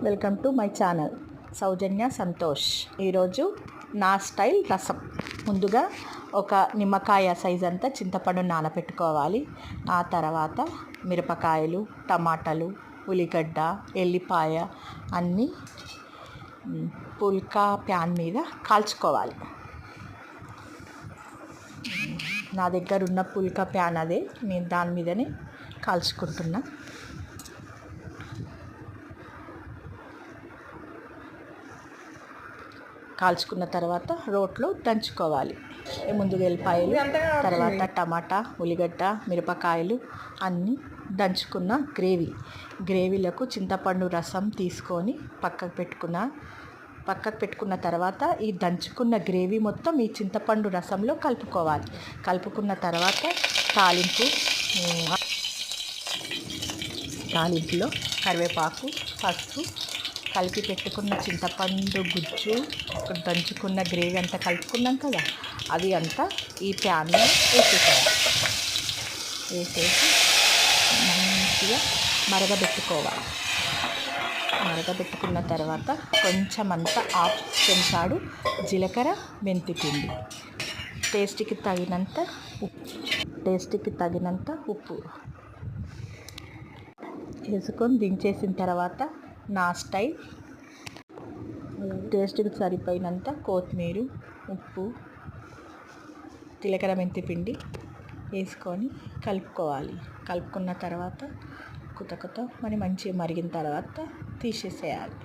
Welcome to my channel సౌజన్య సంతోష్. ఈరోజు నా style రసం. ముందుగా ఒక నిమ్మకాయ సైజ్ అంతా చింతపండు నానబెట్టుకోవాలి. ఆ తర్వాత మిరపకాయలు, టమాటాలు, ఉల్లిగడ్డ, ఎల్లిపాయ అన్నీ పుల్కా ప్యాన్ మీద కాల్చుకోవాలి. నా దగ్గర ఉన్న పుల్కా ప్యాన్ అదే, నేను దాని మీదనే కాల్చుకుంటున్నా. కాల్చుకున్న తర్వాత రోట్లో దంచుకోవాలి. ముందు వెల్లిపాయలు, తర్వాత టమాటా, ఉల్లిగడ్డ, మిరపకాయలు అన్నీ దంచుకున్న గ్రేవీలకు చింతపండు రసం తీసుకొని పక్కకు పెట్టుకున్న తర్వాత ఈ దంచుకున్న గ్రేవీ మొత్తం ఈ చింతపండు రసంలో కలుపుకోవాలి. కలుపుకున్న తర్వాత తాలింపులో కరివేపాకు, పసుపు, కలిపి పెట్టుకున్న చింతపండు గుజ్జు, దంచుకున్న గ్రేవీ అంతా కలుపుకున్నాం కదా, అది అంతా ఈ ప్యాన్లో వేసేసి మంచిగా మరగబెట్టుకోవాలి. మరగబెట్టుకున్న తర్వాత కొంచెం అంతా హాఫ్ చెంచాడు జీలకర్ర, మెంతి పిండి, టేస్ట్కి తగినంత ఉప్పు వేసుకొని దించేసిన తర్వాత నా స్టైల్ టేస్ట్కి సరిపోయినంత కొత్తిమీర, ఉప్పు, జీలకర్ర, మెంతి పిండి వేసుకొని కలుపుకోవాలి. కలుపుకున్న తర్వాత కొత్త మరి మంచిగా మరిగిన తర్వాత తీసేసేయాలి.